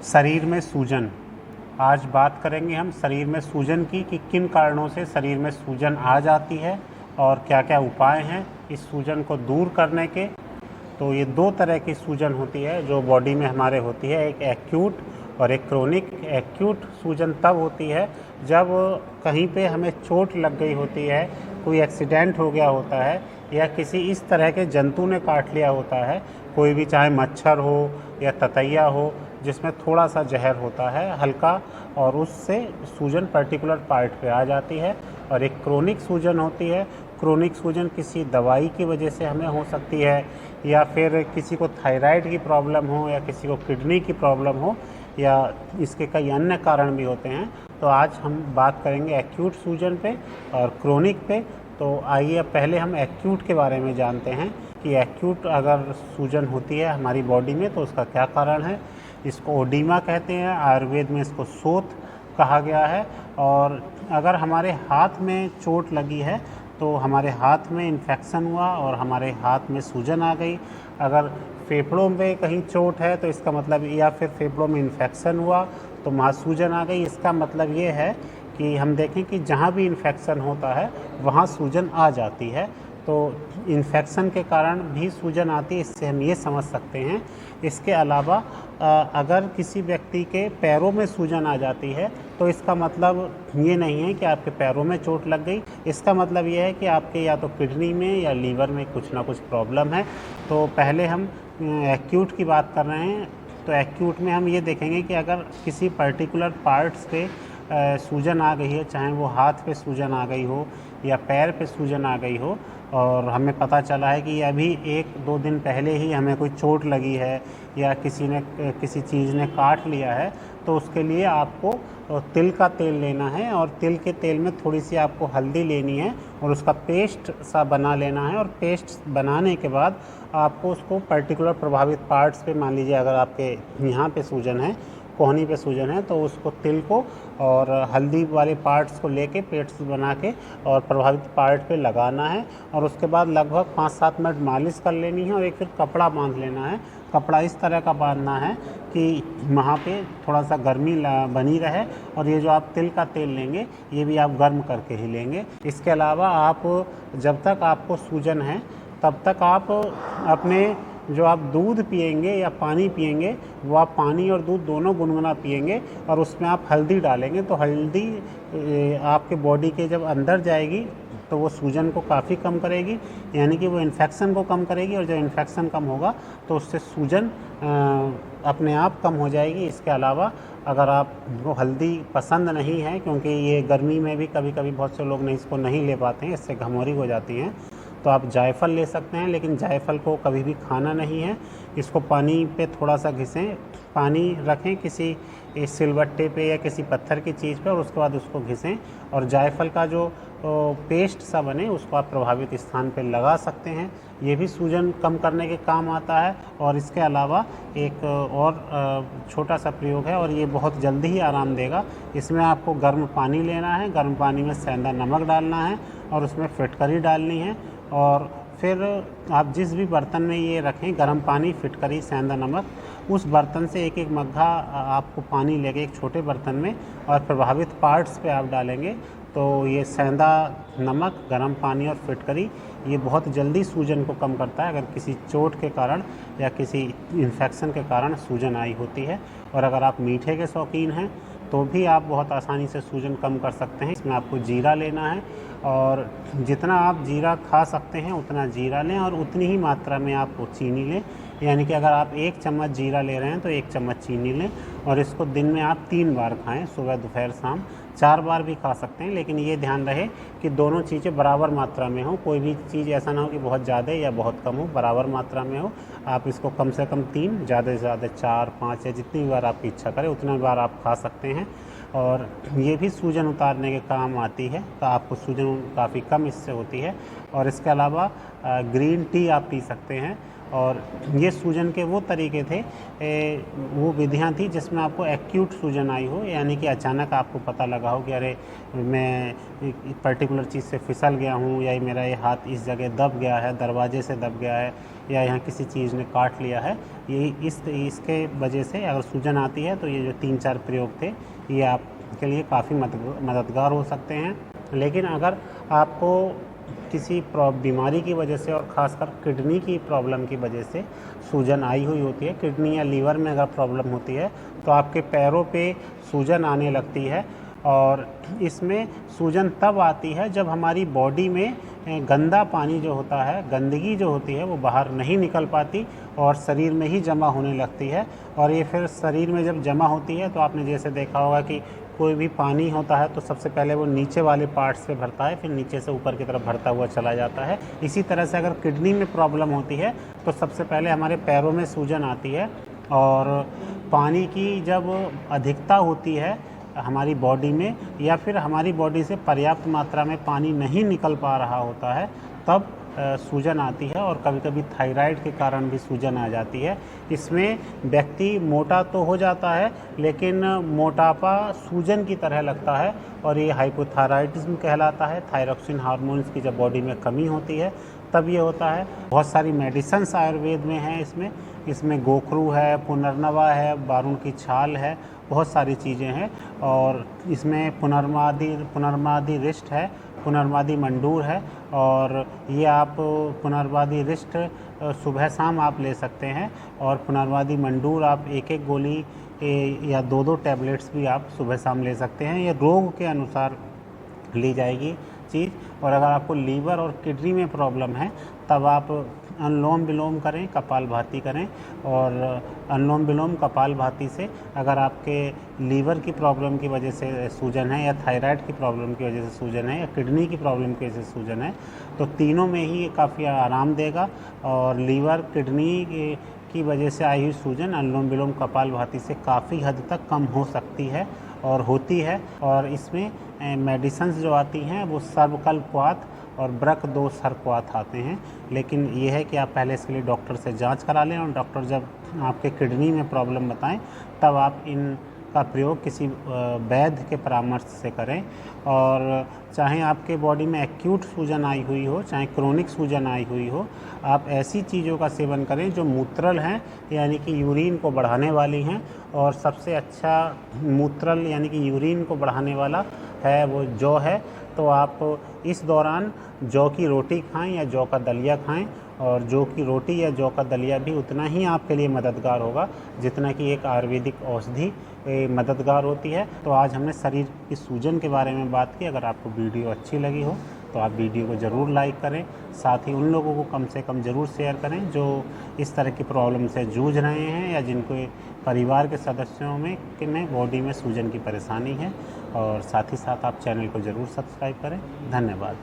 शरीर में सूजन। आज बात करेंगे हम शरीर में सूजन की कि किन कारणों से शरीर में सूजन आ जाती है और क्या क्या उपाय हैं इस सूजन को दूर करने के। तो ये दो तरह की सूजन होती है जो बॉडी में हमारे होती है, एक एक्यूट और एक क्रोनिक। एक्यूट सूजन तब होती है जब कहीं पे हमें चोट लग गई होती है, कोई एक्सीडेंट हो गया होता है या किसी इस तरह के जंतु ने काट लिया होता है, कोई भी, चाहे मच्छर हो या ततैया हो जिसमें थोड़ा सा जहर होता है हल्का, और उससे सूजन पर्टिकुलर पार्ट पे आ जाती है। और एक क्रोनिक सूजन होती है। क्रोनिक सूजन किसी दवाई की वजह से हमें हो सकती है, या फिर किसी को थायराइड की प्रॉब्लम हो, या किसी को किडनी की प्रॉब्लम हो, या इसके कई अन्य कारण भी होते हैं। तो आज हम बात करेंगे एक्यूट सूजन पे और क्रोनिक पे। तो आइए अब पहले हम एक्यूट के बारे में जानते हैं कि एक्यूट अगर सूजन होती है हमारी बॉडी में तो उसका क्या कारण है। इसको ओडीमा कहते हैं, आयुर्वेद में इसको शोथ कहा गया है। और अगर हमारे हाथ में चोट लगी है तो हमारे हाथ में इन्फेक्शन हुआ और हमारे हाथ में सूजन आ गई। अगर फेफड़ों में कहीं चोट है तो इसका मतलब, या फिर फेफड़ों में इन्फेक्शन हुआ तो वहाँ सूजन आ गई। इसका मतलब ये है कि हम देखें कि जहाँ भी इन्फेक्शन होता है वहाँ सूजन आ जाती है। तो इन्फेक्शन के कारण भी सूजन आती है, इससे हम ये समझ सकते हैं। इसके अलावा अगर किसी व्यक्ति के पैरों में सूजन आ जाती है तो इसका मतलब ये नहीं है कि आपके पैरों में चोट लग गई। इसका मतलब ये है कि आपके या तो किडनी में या लीवर में कुछ ना कुछ प्रॉब्लम है। तो पहले हम एक्यूट की बात कर रहे हैं। तो एक्यूट में हम ये देखेंगे कि अगर किसी पर्टिकुलर पार्ट्स पे सूजन आ गई है, चाहे वो हाथ पे सूजन आ गई हो या पैर पे सूजन आ गई हो, और हमें पता चला है कि अभी 1-2 दिन पहले ही हमें कोई चोट लगी है या किसी चीज़ ने काट लिया है, तो उसके लिए आपको तिल का तेल लेना है। और तिल के तेल में थोड़ी सी आपको हल्दी लेनी है और उसका पेस्ट सा बना लेना है। और पेस्ट बनाने के बाद आपको उसको पर्टिकुलर प्रभावित पार्ट्स पे, मान लीजिए अगर आपके यहाँ पे सूजन है, कोहनी पे सूजन है, तो उसको तिल को और हल्दी वाले पार्ट्स को लेके पेस्ट बना के और प्रभावित पार्ट पे लगाना है। और उसके बाद लगभग 5-7 मिनट मालिश कर लेनी है और एक फिर कपड़ा बांध लेना है। कपड़ा इस तरह का बांधना है कि वहाँ पे थोड़ा सा गर्मी बनी रहे। और ये जो आप तिल का तेल लेंगे ये भी आप गर्म करके ही लेंगे। इसके अलावा आप जब तक आपको सूजन है तब तक आप अपने जो आप दूध पिएंगे या पानी पिएंगे, वो आप पानी और दूध दोनों गुनगुना पिएंगे और उसमें आप हल्दी डालेंगे। तो हल्दी आपके बॉडी के जब अंदर जाएगी तो वो सूजन को काफ़ी कम करेगी, यानी कि वो इन्फेक्शन को कम करेगी। और जब इन्फेक्शन कम होगा तो उससे सूजन अपने आप कम हो जाएगी। इसके अलावा अगर आपको हल्दी पसंद नहीं है, क्योंकि ये गर्मी में भी कभी कभी बहुत से लोग इसको नहीं ले पाते हैं, इससे घमौरी हो जाती हैं, तो आप जायफल ले सकते हैं। लेकिन जायफल को कभी भी खाना नहीं है। इसको पानी पे थोड़ा सा घिसें, पानी रखें किसी सिलबट्टे पे या किसी पत्थर की चीज़ पे, और उसके बाद उसको घिसें और जायफल का जो पेस्ट सा बने उसको आप प्रभावित स्थान पे लगा सकते हैं। ये भी सूजन कम करने के काम आता है। और इसके अलावा एक और छोटा सा प्रयोग है और ये बहुत जल्दी ही आराम देगा। इसमें आपको गर्म पानी लेना है, गर्म पानी में सेंधा नमक डालना है और उसमें फिटकरी डालनी है। और फिर आप जिस भी बर्तन में ये रखें, गर्म पानी, फिटकरी, सेंधा नमक, उस बर्तन से एक एक मग्घा आपको पानी लेके एक छोटे बर्तन में और प्रभावित पार्ट्स पे आप डालेंगे। तो ये सेंधा नमक, गर्म पानी और फिटकरी ये बहुत जल्दी सूजन को कम करता है अगर किसी चोट के कारण या किसी इन्फेक्शन के कारण सूजन आई होती है। और अगर आप मीठे के शौकीन हैं तो भी आप बहुत आसानी से सूजन कम कर सकते हैं। इसमें आपको जीरा लेना है और जितना आप जीरा खा सकते हैं उतना जीरा लें और उतनी ही मात्रा में आप चीनी लें। यानी कि अगर आप 1 चम्मच जीरा ले रहे हैं तो 1 चम्मच चीनी लें। और इसको दिन में आप 3 बार खाएं, सुबह, दोपहर, शाम। 4 बार भी खा सकते हैं, लेकिन ये ध्यान रहे कि दोनों चीज़ें बराबर मात्रा में हो। कोई भी चीज़ ऐसा ना हो कि बहुत ज़्यादा या बहुत कम हो, बराबर मात्रा में हो। आप इसको कम से कम 3, ज़्यादा से ज़्यादा 4-5 या जितनी बार आपकी इच्छा करे उतनी बार आप खा सकते हैं। और ये भी सूजन उतारने के काम आती है, तो आपको सूजन काफ़ी कम इससे होती है। और इसके अलावा ग्रीन टी आप पी सकते हैं। और ये सूजन के वो तरीके थे, वो विधियां थी जिसमें आपको एक्यूट सूजन आई हो, यानी कि अचानक आपको पता लगा हो कि अरे मैं एक पर्टिकुलर चीज़ से फिसल गया हूँ, या मेरा ये हाथ इस जगह दब गया है, दरवाजे से दब गया है, या यहाँ किसी चीज़ ने काट लिया है। ये इसके वजह से अगर सूजन आती है तो ये जो 3-4 प्रयोग थे ये आपके लिए काफ़ी मददगार हो सकते हैं। लेकिन अगर आपको किसी बीमारी की वजह से और ख़ासकर किडनी की प्रॉब्लम की वजह से सूजन आई हुई होती है, किडनी या लीवर में अगर प्रॉब्लम होती है, तो आपके पैरों पे सूजन आने लगती है। और इसमें सूजन तब आती है जब हमारी बॉडी में गंदा पानी जो होता है, गंदगी जो होती है वो बाहर नहीं निकल पाती और शरीर में ही जमा होने लगती है। और ये फिर शरीर में जब जमा होती है तो आपने जैसे देखा होगा कि कोई भी पानी होता है तो सबसे पहले वो नीचे वाले पार्ट्स पे भरता है, फिर नीचे से ऊपर की तरफ भरता हुआ चला जाता है। इसी तरह से अगर किडनी में प्रॉब्लम होती है तो सबसे पहले हमारे पैरों में सूजन आती है, और पानी की जब अधिकता होती है हमारी बॉडी में, या फिर हमारी बॉडी से पर्याप्त मात्रा में पानी नहीं निकल पा रहा होता है, तब सूजन आती है। और कभी कभी थायराइड के कारण भी सूजन आ जाती है। इसमें व्यक्ति मोटा तो हो जाता है, लेकिन मोटापा सूजन की तरह लगता है, और ये हाइपोथायराइडिज्म कहलाता है। थायरॉक्सिन हार्मोन्स की जब बॉडी में कमी होती है तब ये होता है। बहुत सारी मेडिसिन्स आयुर्वेद में हैं इसमें गोखरू है, पुनर्नवा है, बारुण की छाल है, बहुत सारी चीज़ें हैं। और इसमें पुनर्मादि रिष्ट है, पुनर्मादि मंडूर है, और ये आप पुनर्वादी रिष्ट सुबह शाम आप ले सकते हैं, और पुनर्वादी मंडूर आप एक एक गोली या 2-2 टैबलेट्स भी आप सुबह शाम ले सकते हैं। ये रोग के अनुसार ली जाएगी चीज़। और अगर आपको लीवर और किडनी में प्रॉब्लम है तब आप अनुलोम विलोम करें, कपालभाति करें। और अनुलोम विलोम कपालभाति से अगर आपके लीवर की प्रॉब्लम की वजह से सूजन है, या थायराइड की प्रॉब्लम की वजह से सूजन है, या किडनी की प्रॉब्लम की वजह से सूजन है, तो तीनों में ही काफ़ी आराम देगा। और लीवर किडनी की वजह से आई हुई सूजन अनुलोम विलोम कपालभाति से काफ़ी हद तक कम हो सकती है और होती है। और इसमें मेडिसिन्स जो आती हैं वो सर्वकल्पवात और ब्रक दोष सर्पवात आते हैं। लेकिन ये है कि आप पहले इसके लिए डॉक्टर से जांच करा लें, और डॉक्टर जब आपके किडनी में प्रॉब्लम बताएं तब आप इनका प्रयोग किसी वैद्य के परामर्श से करें। और चाहे आपके बॉडी में एक्यूट सूजन आई हुई हो, चाहे क्रोनिक सूजन आई हुई हो, आप ऐसी चीज़ों का सेवन करें जो मूत्रल हैं, यानी कि यूरिन को बढ़ाने वाली हैं। और सबसे अच्छा मूत्रल यानी कि यूरिन को बढ़ाने वाला है वो जौ है। तो आप इस दौरान जौ की रोटी खाएं या जौ का दलिया खाएं, और जौ की रोटी या जौ का दलिया भी उतना ही आपके लिए मददगार होगा जितना कि एक आयुर्वेदिक औषधि मददगार होती है। तो आज हमने शरीर की सूजन के बारे में बात की। अगर आपको वीडियो अच्छी लगी हो तो आप वीडियो को ज़रूर लाइक करें, साथ ही उन लोगों को कम से कम ज़रूर शेयर करें जो इस तरह की प्रॉब्लम से जूझ रहे हैं, या जिनको परिवार के सदस्यों में बॉडी में सूजन की परेशानी है। और साथ ही साथ आप चैनल को ज़रूर सब्सक्राइब करें। धन्यवाद।